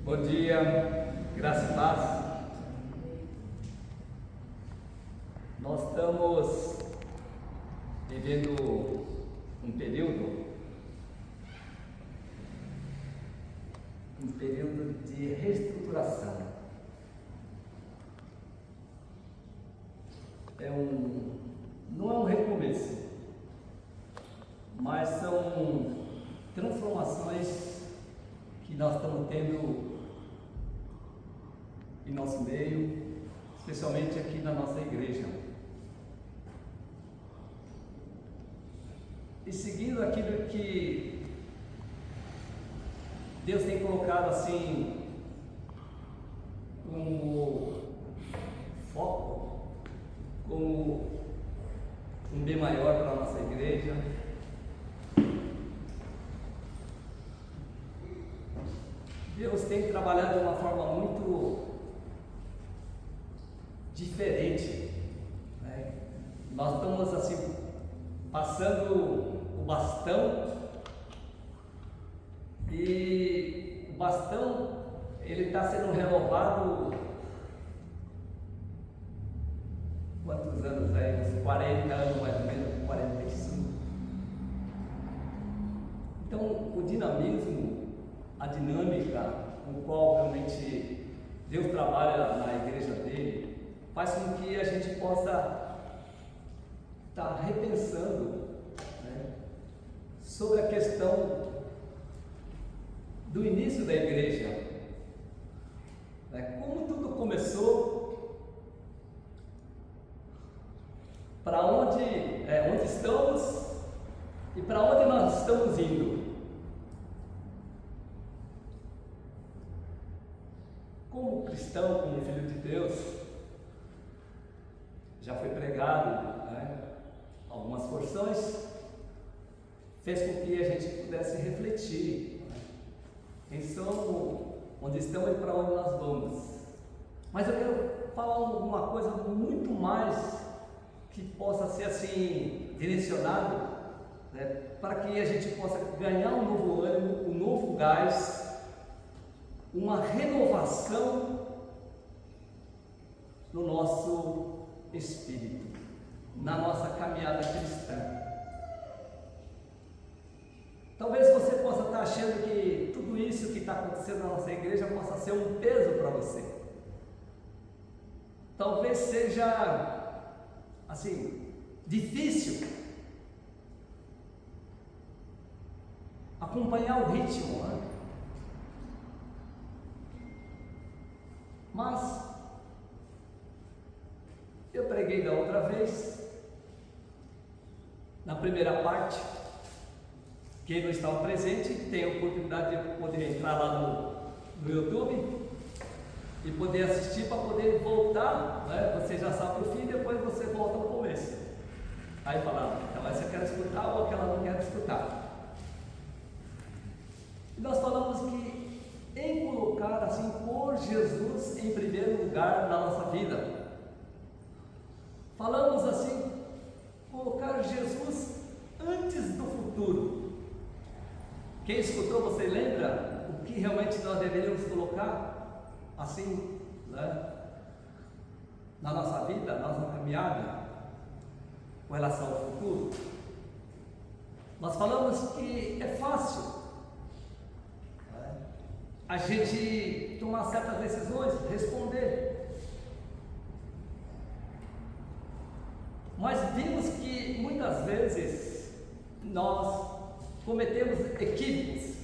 Bom dia, graça e paz. Nós estamos vivendo um período de reestruturação. Não é um recomeço, mas são transformações que nós estamos tendo em nosso meio, especialmente aqui na nossa igreja. E seguindo aquilo que Deus tem colocado assim como foco, como um bem maior para a nossa igreja. Deus tem trabalhado de uma forma muito diferente, né? Nós estamos assim passando o bastão, e o bastão ele está sendo renovado. Quantos anos aí? Uns 40 anos mais ou menos, 45. Então o dinamismo, a dinâmica com qual realmente Deus trabalha na igreja dele, faz com que a gente possa estar repensando, né, sobre a questão do início da igreja, né, como tudo começou, para onde estamos e para onde nós estamos indo. Como cristão, como filho de Deus, já foi pregado, né, algumas porções, fez com que a gente pudesse refletir, né, quem somos, onde estamos e para onde nós vamos. Mas eu quero falar alguma coisa muito mais que possa ser assim direcionado, né, para que a gente possa ganhar um novo ânimo, um novo gás, uma renovação no nosso espírito, na nossa caminhada cristã. Talvez você possa estar achando que tudo isso que está acontecendo na nossa igreja possa ser um peso para você. Talvez seja assim difícil acompanhar o ritmo, né? Mas eu preguei da outra vez, na primeira parte. Quem não estava presente tem a oportunidade de poder entrar lá no YouTube e poder assistir, para poder voltar, né? Você já sabe o fim, depois você volta ao começo. Aí fala, então essa eu quero escutar ou aquela não quero escutar. E nós falamos que em colocar assim, por Jesus em primeiro lugar na nossa vida. Falamos assim, colocar Jesus antes do futuro. Quem escutou, você lembra o que realmente nós deveríamos colocar assim, né, na nossa vida, na nossa caminhada, com relação ao futuro? Nós falamos que é fácil a gente tomar certas decisões, responder, mas vimos que muitas vezes nós cometemos equívocos.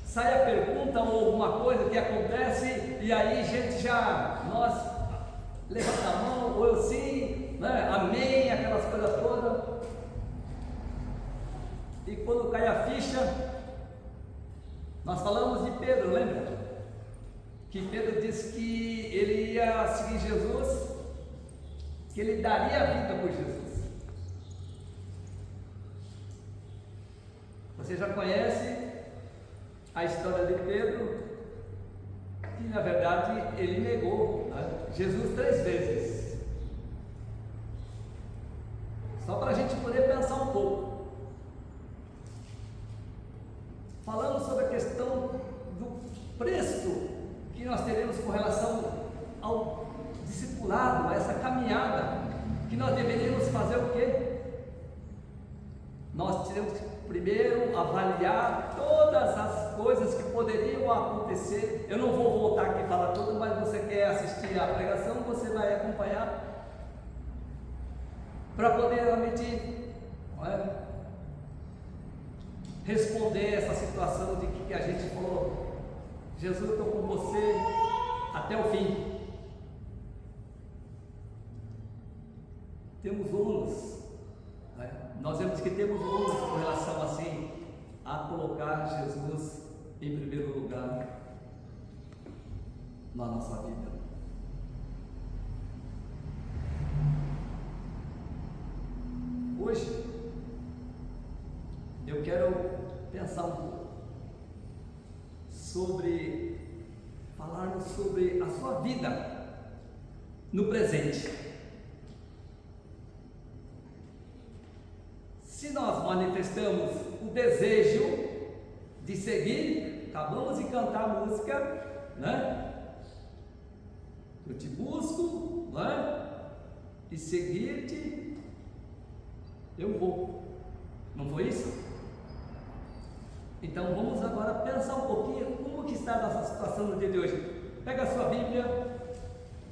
Sai a pergunta ou alguma coisa que acontece, e aí nós levanta a mão, ou eu sim, né, amém, aquelas coisas todas, e quando cai a ficha, nós falamos de Pedro, lembra? Que Pedro disse que ele ia seguir Jesus, que ele daria a vida por Jesus. Você já conhece a história de Pedro, que na verdade ele negou, né, Jesus 3 vezes. Só para a gente poder pensar um pouco. Falamos sobre a questão do temos que primeiro avaliar todas as coisas que poderiam acontecer. Eu não vou voltar aqui e falar tudo, mas você quer assistir à pregação, você vai acompanhar para poder realmente, não é, responder essa situação de que a gente falou: Jesus, eu estou com você até o fim. Temos ônus, né? Nós vemos que temos ônus com relação assim a colocar Jesus em primeiro lugar na nossa vida. Hoje eu quero pensar um pouco falarmos sobre a sua vida no presente. Se nós manifestamos o desejo de seguir, acabamos de cantar a música, né? Eu te busco, né? E seguir-te, eu vou. Não foi isso? Então vamos agora pensar um pouquinho como que está a nossa situação no dia de hoje. Pega a sua Bíblia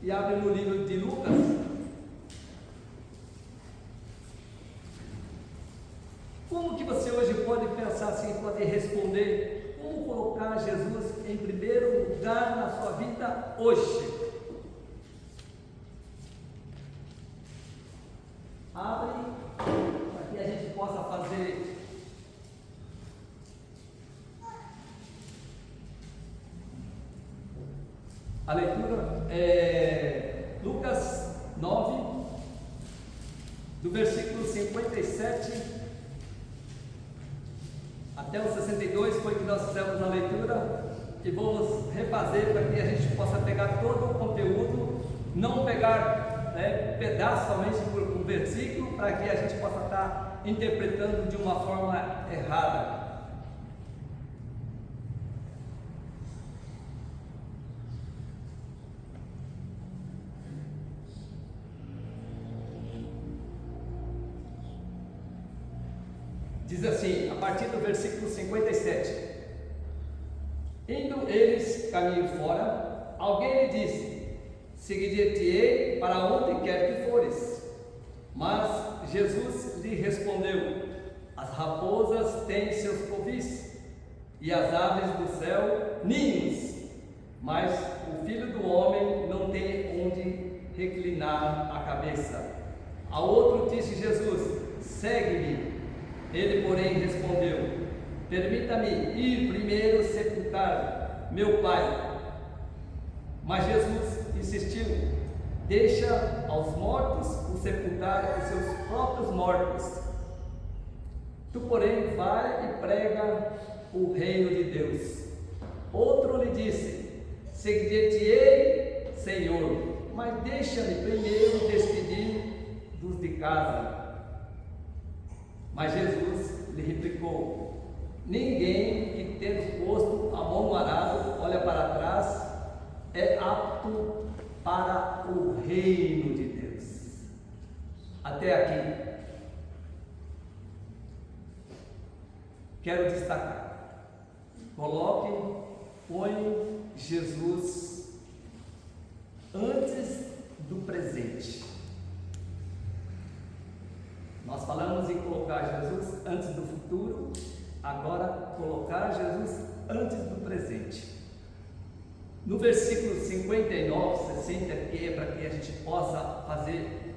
e abre no livro de Lucas. Como que você hoje pode pensar assim, pode responder, como colocar Jesus em primeiro lugar na sua vida hoje? Abre, para que a gente possa fazer a leitura. Lucas 9, do versículo 57 até o 62 foi que nós fizemos a leitura, e vamos refazer para que a gente possa pegar todo o conteúdo, não pegar pedaço somente por um versículo, para que a gente possa estar interpretando de uma forma errada. Diz assim, a partir do versículo 57: Indo eles caminho fora, alguém lhe disse: Seguir-te-ei para onde quer que fores. Mas Jesus lhe respondeu: As raposas têm seus covis, e as aves do céu ninhos, mas o Filho do Homem não tem onde reclinar a cabeça. A outro disse Jesus: Segue-me. Ele, porém, respondeu: Permita-me ir primeiro sepultar meu pai. Mas Jesus insistiu: Deixa aos mortos o sepultar os seus próprios mortos. Tu, porém, vai e prega o reino de Deus. Outro lhe disse: Seguir-te-ei, Senhor, mas deixa-me primeiro despedir dos de casa. Mas Jesus lhe replicou: Ninguém que, tendo posto a mão no arado, olha para trás, é apto para o reino de Deus. Até aqui. Quero destacar. Põe Jesus antes do presente. Nós falamos em colocar Jesus antes do futuro, agora colocar Jesus antes do presente. No versículo 59, 60, que é para que a gente possa fazer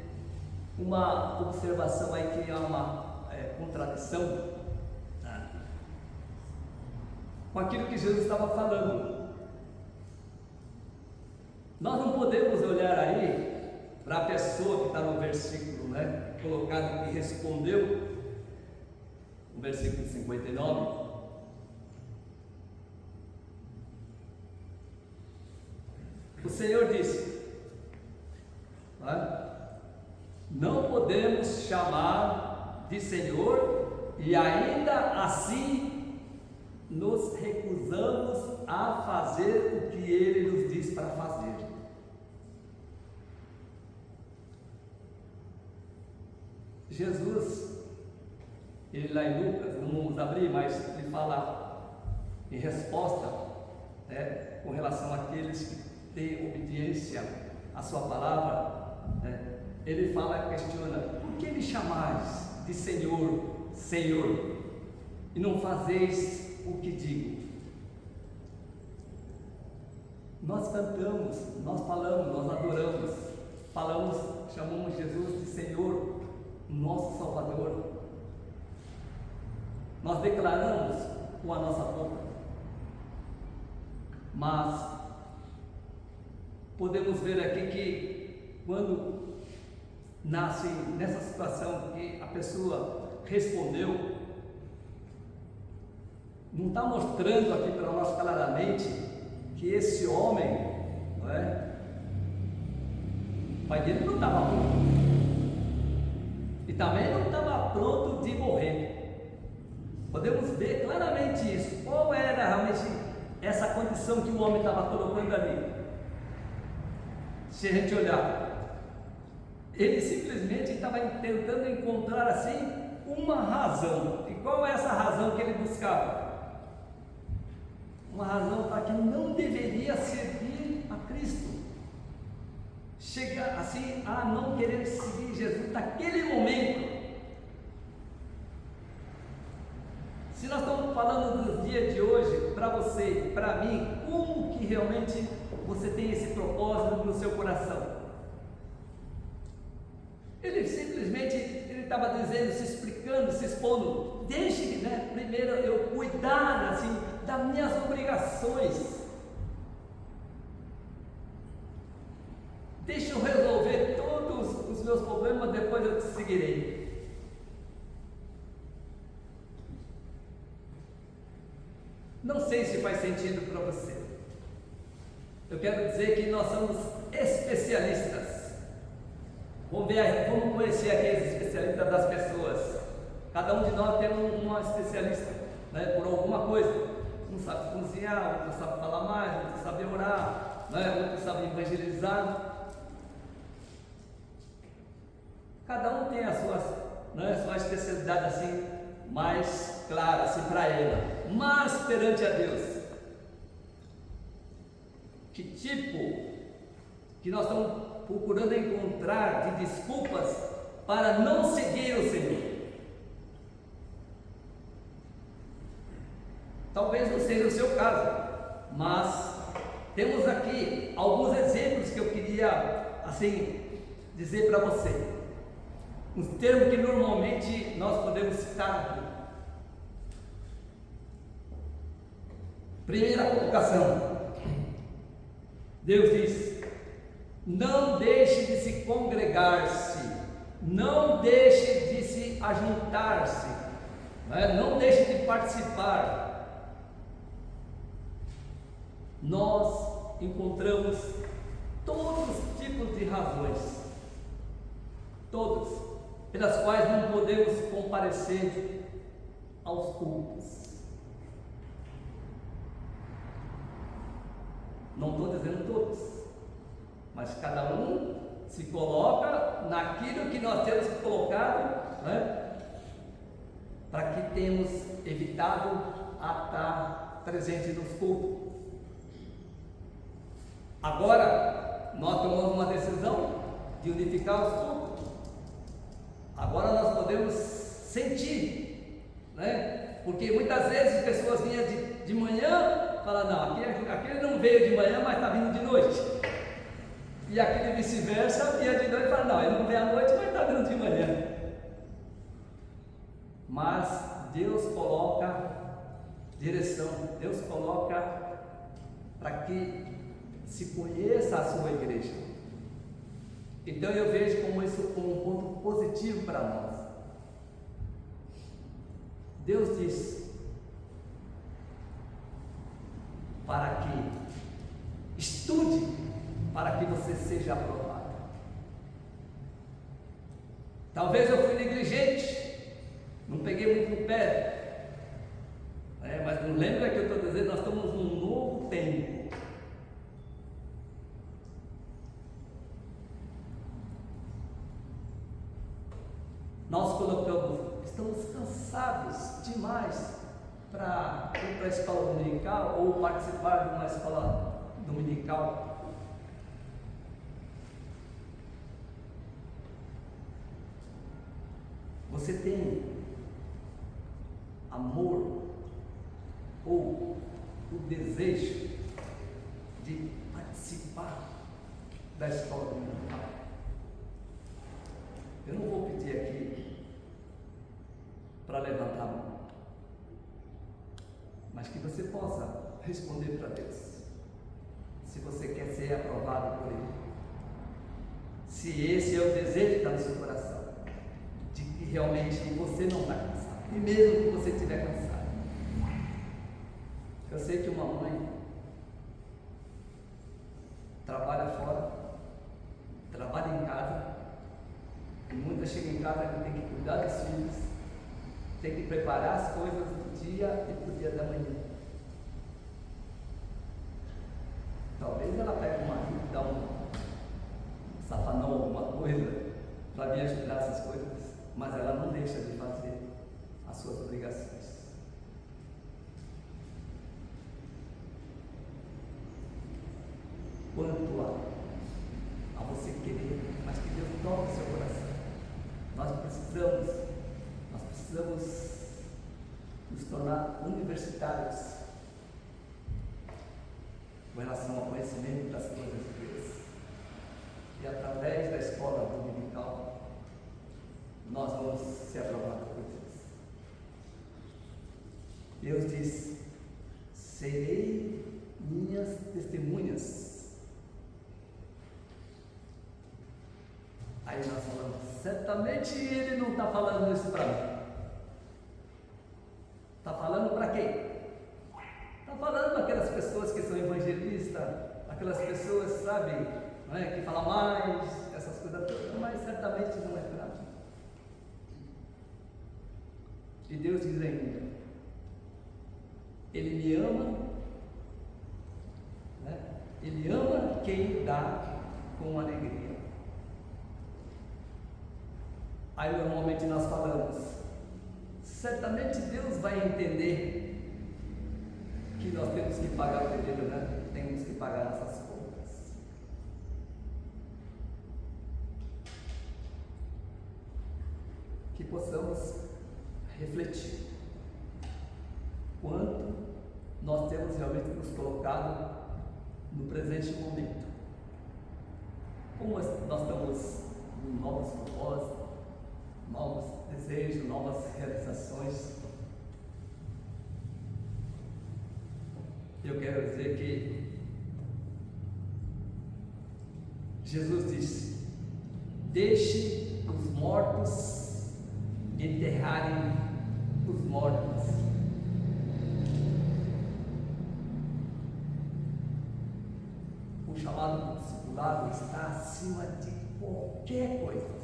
uma observação aí que há uma contradição com aquilo que Jesus estava falando. Nós não podemos olhar aí para a pessoa que está no versículo, colocado, que respondeu, no versículo 59. O Senhor disse: não podemos chamar de Senhor e ainda assim nos recusamos a fazer o que Ele nos diz para fazer. Jesus, ele lá em Lucas, não vamos abrir, mas ele fala em resposta, né, com relação àqueles que têm obediência à sua palavra, né, ele fala, questiona: por que me chamais de Senhor, Senhor, e não fazeis o que digo? Nós cantamos, nós falamos, nós adoramos, chamamos Jesus de Senhor, nosso Salvador. Nós declaramos com a nossa boca, mas podemos ver aqui que quando nasce nessa situação que a pessoa respondeu, não está mostrando aqui para nós claramente que esse homem, não é? O pai dele não estava pronto, e também não estava pronto de morrer. Podemos ver claramente isso. Qual era realmente essa condição que o homem estava colocando ali? Se a gente olhar, ele simplesmente estava tentando encontrar assim uma razão. E qual é essa razão que ele buscava? Uma razão para que não deveria servir a Cristo. Chega assim a não querer seguir Jesus naquele momento. Se nós estamos falando dos dias de hoje, para você, para mim, como que realmente você tem esse propósito no seu coração? Ele simplesmente, ele estava dizendo, se explicando, se expondo: deixe, né, primeiro eu cuidar assim das minhas obrigações, deixa eu resolver todos os meus problemas, depois eu te seguirei. Não sei se faz sentido para você. Eu quero dizer que nós somos especialistas. Vamos conhecer aqueles especialistas das pessoas. Cada um de nós tem uma especialista, né, por alguma coisa. Um sabe cozinhar, outro sabe falar mais, outro sabe orar, né, outro sabe evangelizar. Cada um tem a sua especialidade assim, mais clara assim para ela. Mas perante a Deus, que tipo que nós estamos procurando encontrar de desculpas para não seguir o Senhor? Talvez não seja o seu caso, mas temos aqui alguns exemplos que eu queria assim dizer para você. Um termo que normalmente nós podemos citar aqui. Primeira colocação: Deus diz: não deixe de se congregar-se, não deixe de se ajuntar-se, né? Não deixe de participar. Nós encontramos todos os tipos de razões, todos, pelas quais não podemos comparecer aos cultos. Não estou dizendo todos, mas cada um se coloca naquilo que nós temos colocado, né, para que temos evitado a estar presente nos cultos. Agora nós tomamos uma decisão de unificar os cultos. Agora nós podemos sentir, né? Porque muitas vezes pessoas vinham de manhã, falam: não, aquele não veio de manhã, mas está vindo de noite. E aquele vice-versa, vinha de noite e fala: não, ele não veio à noite, mas está vindo de manhã. Mas Deus coloca direção, Deus coloca para que se conheça a sua igreja. Então eu vejo como isso como um ponto positivo para nós. Deus diz: para que estude, para que você seja aprovado. Talvez eu fui negligente, não peguei muito no pé, mas não lembra que eu estou dizendo, nós estamos num novo tempo. Nós colocamos, estamos cansados cansados demais para ir para a escola dominical ou participar de uma escola dominical. Você tem amor ou o desejo de participar da escola dominical? Eu não vou pedir aqui para levantar a mão, mas que você possa responder para Deus, se você quer ser aprovado por Ele, se esse é o desejo que está no seu coração, de que realmente você não está cansado, e mesmo que você estiver cansado. Eu sei que uma mãe trabalha fora, trabalha em casa, e muitas chegam em casa e tem que cuidar dos filhos, tem que preparar as coisas do dia e para o dia da manhã. Talvez ela pegue uma marido, dá um safanão, alguma coisa, para vir ajudar essas coisas, mas ela não deixa de fazer as suas obrigações. Quanto a você querer, mas que Deus toque o seu coração. Nós precisamos nos tornar universitários com relação ao conhecimento das coisas de Deus. E através da escola dominical, nós vamos ser aprovados por Deus. Deus diz: serei minhas testemunhas. Aí nós falamos, certamente Ele não está falando isso para mim. Está falando para quem? Está falando para aquelas pessoas que são evangelistas, aquelas pessoas, sabe, não é, que falam mais, essas coisas todas, mas certamente não é para mim. E Deus diz ainda, Ele me ama, né? Ele ama quem dá com alegria. Aí normalmente nós falamos, certamente Deus vai entender que nós temos que pagar o devido, né? Temos que pagar nossas contas. Que possamos refletir quanto nós temos realmente nos colocado no presente momento. Como nós estamos em novos propósitos, novos desejos, novas realizações. Eu quero dizer que Jesus disse: deixe os mortos enterrarem os mortos. O chamado discipulado está acima de qualquer coisa.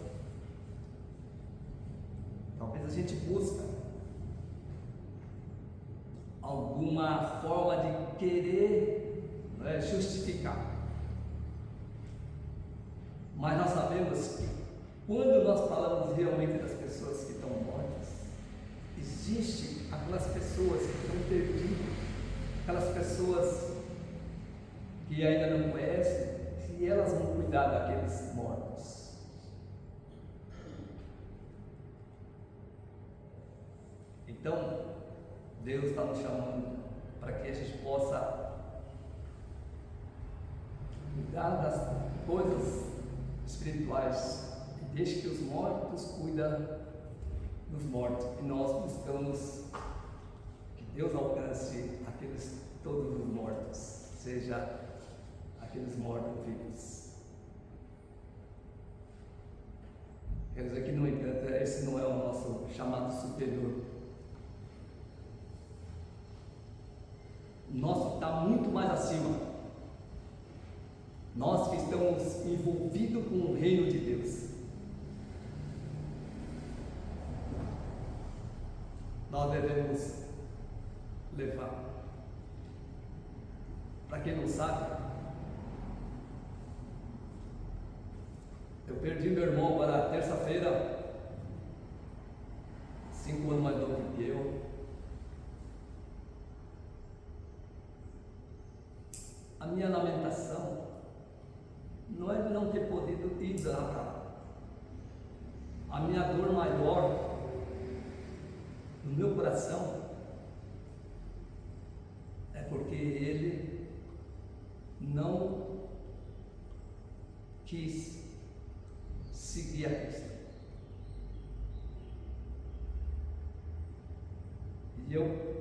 Talvez a gente busca alguma forma de querer, justificar. Mas nós sabemos que quando nós falamos realmente das pessoas que estão mortas, existe aquelas pessoas que estão perdidas, aquelas pessoas que ainda não conhecem, e elas vão cuidar daqueles mortos. Então, Deus está nos chamando para que a gente possa cuidar das coisas espirituais e deixe que os mortos cuidem dos mortos. E nós buscamos que Deus alcance todos os mortos, seja aqueles mortos vivos. Quer dizer que, no entanto, esse não é o nosso chamado superior. O nosso está muito mais acima. Nós que estamos envolvidos com o reino de Deus, nós devemos levar. Para quem não sabe, eu perdi meu irmão agora terça-feira, 5 anos mais novo. a minha lamentação não é de não ter podido ir lá para lá. A minha dor maior no meu coração é porque ele não quis seguir a Cristo. E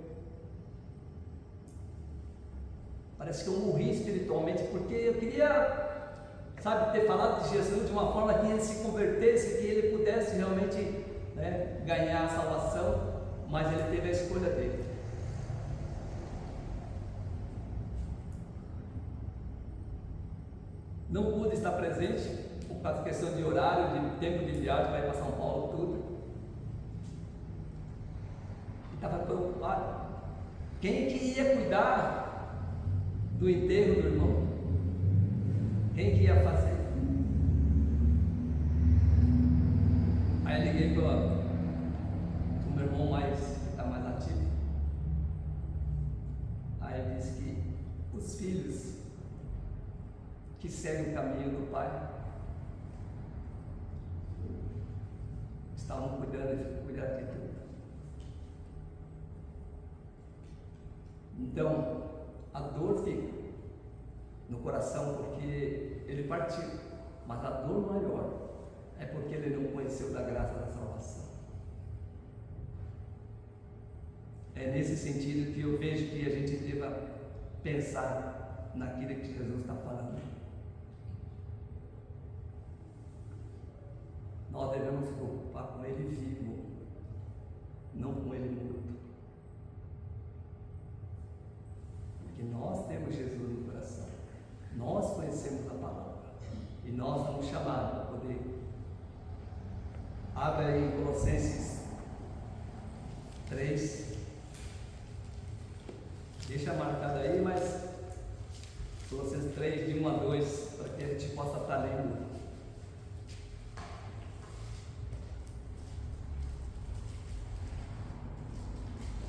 parece que eu morri espiritualmente, porque eu queria, sabe, ter falado de Jesus de uma forma que ele se convertesse, que ele pudesse realmente, né, ganhar a salvação, mas ele teve a escolha dele. Não pude estar presente por causa da questão de horário, de tempo de viagem para ir para São Paulo, tudo. E estava preocupado. Quem que ia cuidar do enterro do irmão? Quem que ia fazer? Aí eu liguei para o meu irmão que está mais ativo. Aí ele disse que os filhos que seguem o caminho do pai estavam cuidando de tudo. Então, a dor fica no coração porque ele partiu, mas a dor maior é porque ele não conheceu da graça da salvação. É nesse sentido que eu vejo que a gente deva pensar naquilo que Jesus está falando. Nós devemos nos preocupar com ele vivo, não com ele morto. Porque nós temos Jesus no coração, nós conhecemos a palavra e nós somos chamados a poder. Abre aí em Colossenses 3, deixa marcado aí, mas Colossenses 3, de 1 a 2, para que a gente possa estar lendo.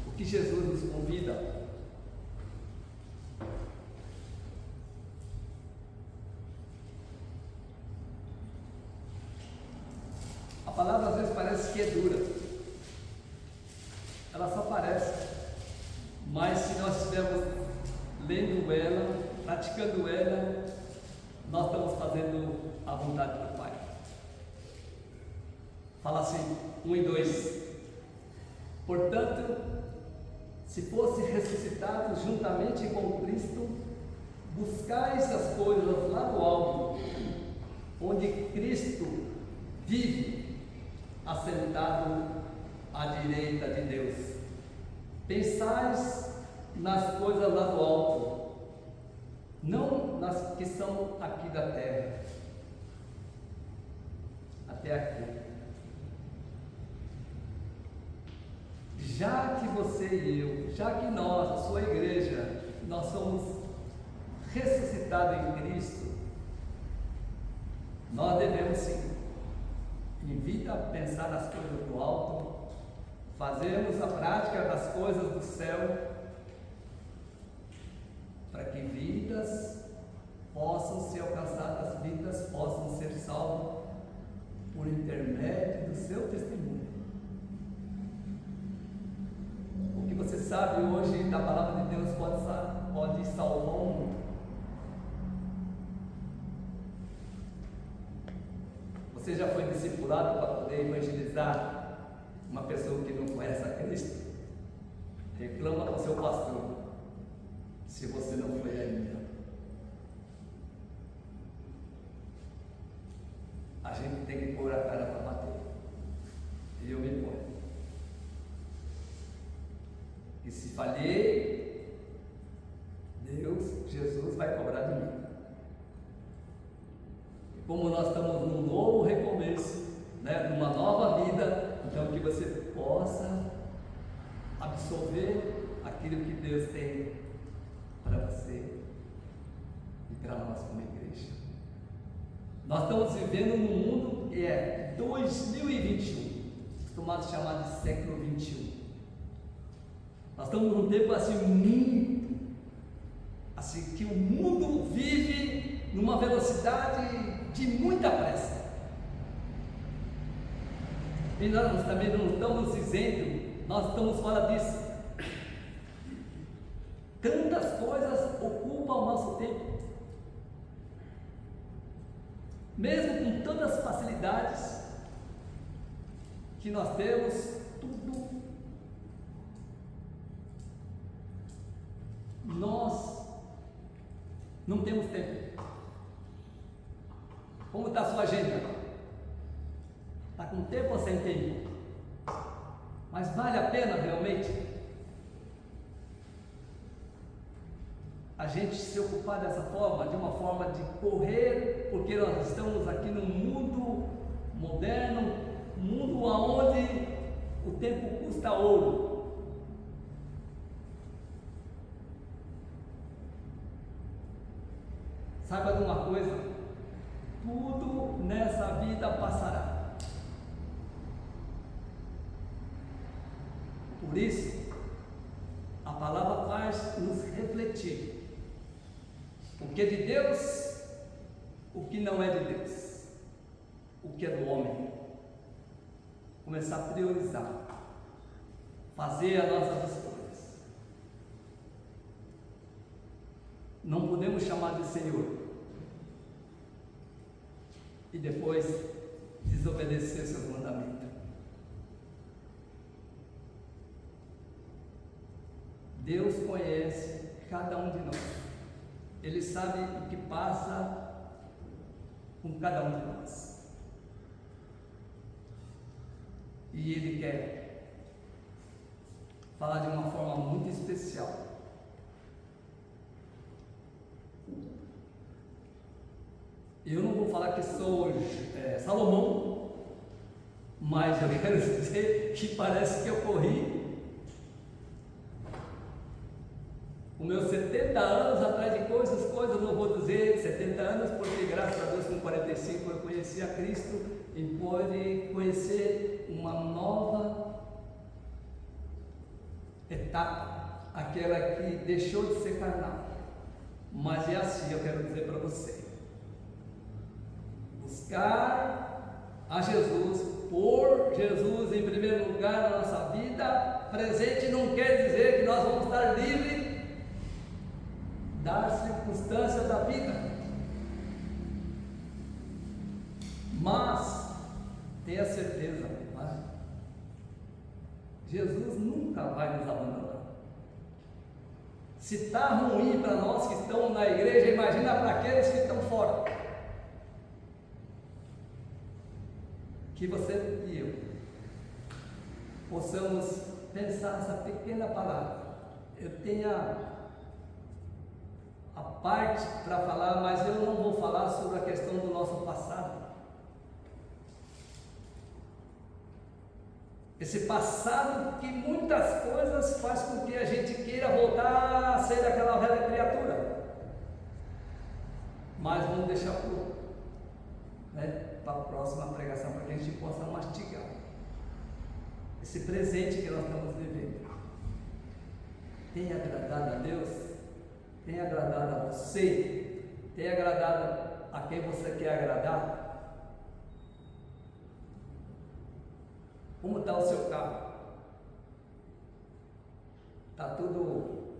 O que Jesus nos convida a palavra às vezes parece que é dura, ela só parece, mas se nós estivermos lendo ela, praticando ela, nós estamos fazendo a vontade do Pai. Fala assim, 1 e 2: portanto, se fosse ressuscitado juntamente com Cristo, buscais as coisas lá do alto, onde Cristo vive, assentado à direita de Deus. Pensais nas coisas lá do alto, não nas que são aqui da terra. Até aqui. Já que você e eu, já que nós, a sua igreja, nós somos ressuscitados em Cristo, nós devemos sim, em vida, pensar nas coisas do alto, fazermos a prática das coisas do céu, para que vidas possam ser alcançadas, vidas possam ser salvas por intermédio do seu testemunho. O que você sabe hoje da palavra de Deus pode salvar o mundo. Você já foi discipulado para poder evangelizar uma pessoa que não conhece a Cristo? Reclama com o seu pastor, se você não foi ainda. A gente tem que pôr a cara para bater. E eu me ponho. E se falhei, Jesus vai cobrar de mim. E como nós estamos num novo recomeço, né, numa nova vida, então que você possa absorver aquilo que Deus tem para você e para nós como igreja. Nós estamos vivendo num mundo que é 2021, costumado chamar de século 21. Nós estamos num tempo assim muito, assim que o mundo numa velocidade de muita pressa. E nós também não estamos dizendo, nós estamos fora disso. Tantas coisas ocupam o nosso tempo. Mesmo com tantas facilidades que nós temos, tudo, nós não temos tempo. Como está a sua agenda? Está com tempo ou sem tempo? Mas vale a pena realmente a gente se ocupar dessa forma, de uma forma de correr, porque nós estamos aqui num mundo moderno, um mundo onde o tempo custa ouro. Saiba de uma coisa, tudo nessa vida passará. Por isso, a palavra faz nos refletir. O que é de Deus, o que não é de Deus, o que é do homem. Começar a priorizar, fazer as nossas escolhas. Não podemos chamar de Senhor e depois desobedecer seus mandamentos. Deus conhece cada um de nós. Ele sabe o que passa com cada um de nós. E Ele quer falar de uma forma muito especial. Eu não vou falar que sou Salomão, mas eu quero dizer que parece que eu corri os meus 70 anos atrás de coisas, não vou dizer 70 anos, porque graças a Deus com 45 eu conheci a Cristo e pude conhecer uma nova etapa, aquela que deixou de ser carnal. Mas é assim, eu quero dizer para você: buscar a Jesus, pôr Jesus em primeiro lugar na nossa vida presente, não quer dizer que nós vamos estar livres das circunstâncias da vida, mas tenha certeza, Jesus nunca vai nos abandonar. Se está ruim para nós que estamos na igreja, imagina para aqueles que estão fora. Que você e eu possamos pensar nessa pequena palavra. Eu tenho a parte para falar, mas eu não vou falar sobre a questão do nosso passado. Esse passado que muitas coisas faz com que a gente queira voltar a ser aquela velha criatura. Mas vamos deixar para a próxima pregação, para que a gente possa mastigar esse presente que nós estamos vivendo. Tem agradado a Deus? Tem agradado a você? Tem agradado a quem você quer agradar? Como está o seu carro? Está tudo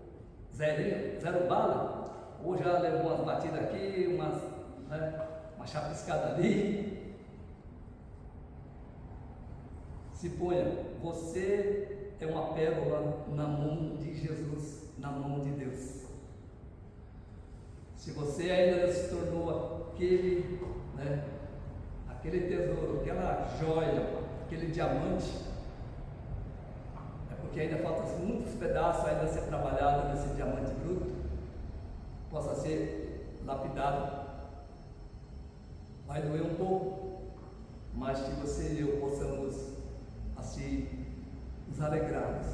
zerinho, zero bala? Ou já levou umas batidas aqui, uma chapiscada ali? Se ponha, você é uma pérola na mão de Jesus, na mão de Deus. Se você ainda não se tornou aquele tesouro, aquela joia, aquele diamante, é porque ainda faltam muitos pedaços ainda a ser trabalhado nesse diamante bruto, possa ser lapidado. Vai doer um pouco, mas que você e eu possamos assim nos alegrarmos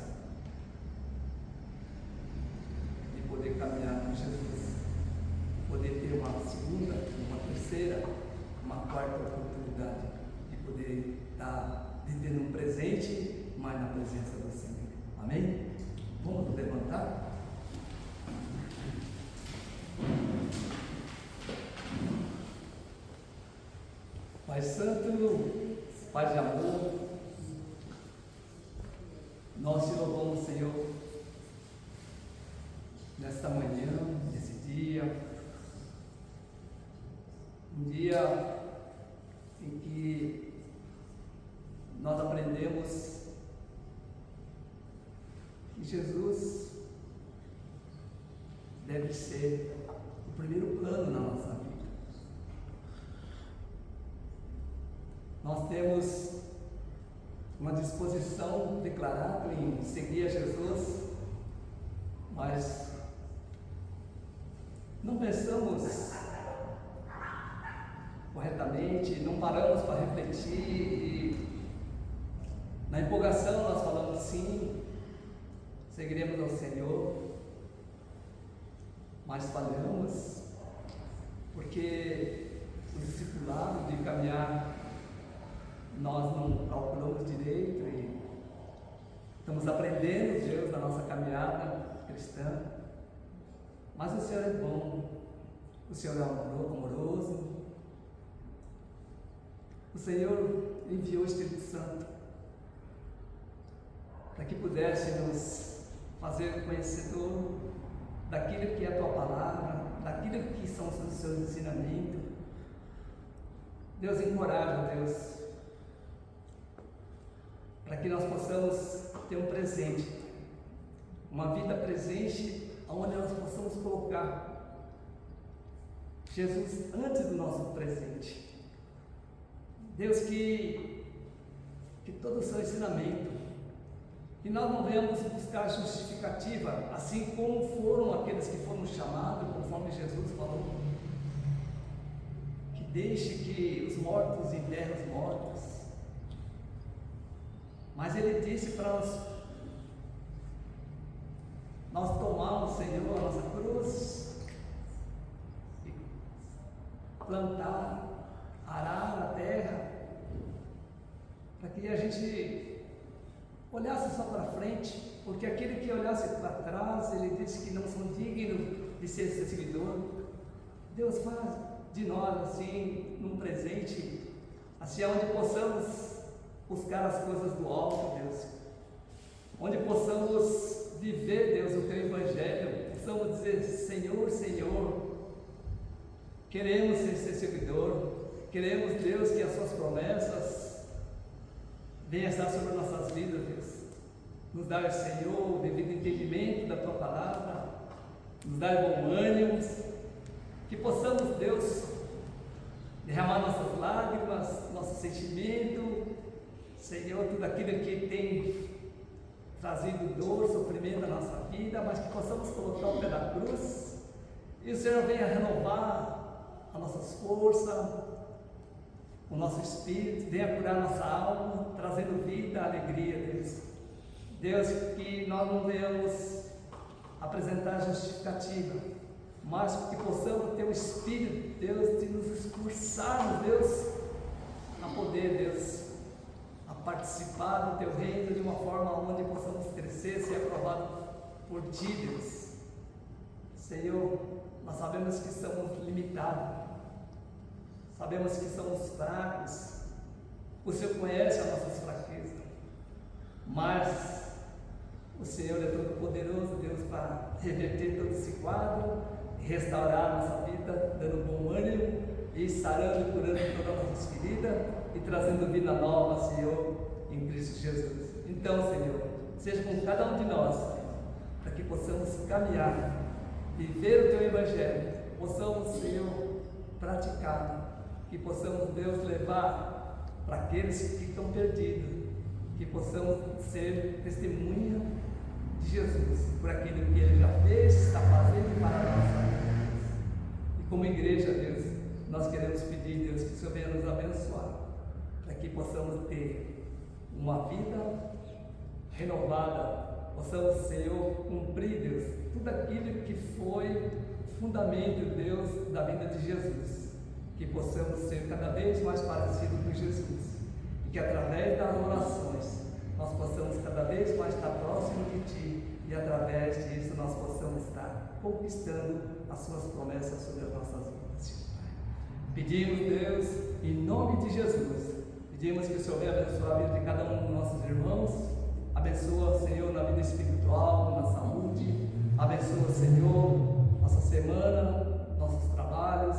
e poder caminhar com Jesus, poder ter uma segunda, uma terceira, uma quarta oportunidade de poder estar vivendo um presente, mas na presença do Senhor. Amém? Vamos nos levantar? Pai de amor, nós te louvamos, Senhor, nesta manhã, nesse dia, um dia em que nós aprendemos que Jesus deve ser o primeiro plano na nossa vida. Nós temos uma disposição declarada em seguir a Jesus, mas não pensamos corretamente, não paramos para refletir e na empolgação nós falamos sim, seguiremos ao Senhor, mas falhamos porque o discipulado de caminhar nós não calculamos direito e estamos aprendendo, Deus, na nossa caminhada cristã. Mas o Senhor é bom, o Senhor é amoroso, o Senhor enviou o Espírito Santo para que pudesse nos fazer conhecedor daquilo que é a Tua Palavra, daquilo que são os Seus ensinamentos. Deus, encoraja, Deus, para que nós possamos ter um presente, uma vida presente, onde nós possamos colocar Jesus antes do nosso presente. Deus, que todo o seu ensinamento, que nós não venhamos buscar justificativa, assim como foram aqueles que foram chamados, conforme Jesus falou, que deixe que os mortos enterrem os mortos. Mas Ele disse para nós tomarmos, Senhor, a nossa cruz e plantar, arar a terra, para que a gente olhasse só para frente, porque aquele que olhasse para trás, Ele disse que não são dignos de ser seu seguidor. Deus, faz de nós assim, num presente, assim onde possamos buscar as coisas do alto, Deus, onde possamos viver, Deus, o Teu Evangelho, possamos dizer: Senhor, Senhor, queremos ser Seu seguidor, queremos, Deus, que as Suas promessas venham estar sobre nossas vidas, Deus, nos dar, Senhor, o devido entendimento da Tua Palavra, nos dar bom ânimo, que possamos, Deus, derramar nossas lágrimas, nosso sentimento, Senhor, tudo aquilo que tem trazido dor, sofrimento na nossa vida, mas que possamos colocar o pé da cruz e o Senhor venha renovar as nossas forças, o nosso espírito, venha curar a nossa alma, trazendo vida, alegria, Deus. Deus, que nós não venhamos apresentar justificativa, mas que possamos ter o Espírito, Deus, de nos esforçarmos, Deus, a poder, Deus, a participar do Teu reino de uma forma onde possamos crescer, ser aprovado por Ti, Deus. Senhor, nós sabemos que somos limitados, sabemos que somos fracos, o Senhor conhece as nossas fraquezas, mas o Senhor é todo poderoso, Deus, para reverter todo esse quadro, restaurar a nossa vida, dando bom ânimo e sarando e curando todas as nossas feridas e trazendo vida nova, Senhor, em Cristo Jesus. Então, Senhor, seja com cada um de nós, Senhor, para que possamos caminhar, viver o Teu Evangelho, possamos, Senhor, praticar, que possamos, Deus, levar para aqueles que estão perdidos, que possamos ser testemunha de Jesus, por aquilo que Ele já fez, está fazendo para a nossa vida. E como igreja, Deus, nós queremos pedir, Deus, que o Senhor venha nos abençoar, para que possamos ter uma vida renovada, possamos, Senhor, cumprir, Deus, tudo aquilo que foi fundamento, Deus, da vida de Jesus, que possamos ser cada vez mais parecidos com Jesus, e que através das orações nós possamos cada vez mais estar próximo de Ti, e através disso nós possamos estar conquistando as Suas promessas sobre as nossas vidas. Pedimos, Deus, em nome de Jesus, e Pedimos que o Senhor venha abençoar a vida de cada um dos nossos irmãos. Abençoa, Senhor, na vida espiritual, na saúde. Abençoa, Senhor, nossa semana, nossos trabalhos.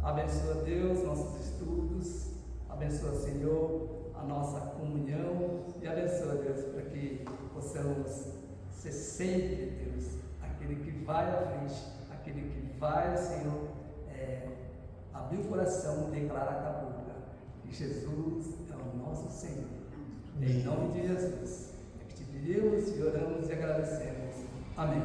Abençoa, Deus, nossos estudos. Abençoa, Senhor, a nossa comunhão. E abençoa, Deus, para que possamos ser sempre, Deus, aquele que vai à frente, aquele que vai, Senhor, abrir o coração e declarar a boca que Jesus é o nosso Senhor. Em nome de Jesus, é que te pedimos e oramos e agradecemos. Amém.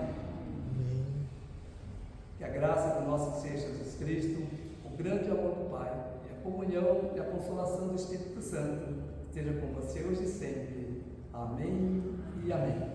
Que a graça do nosso Senhor Jesus Cristo, o grande amor do Pai, e a comunhão e a consolação do Espírito Santo esteja com você hoje e sempre. Amém e amém.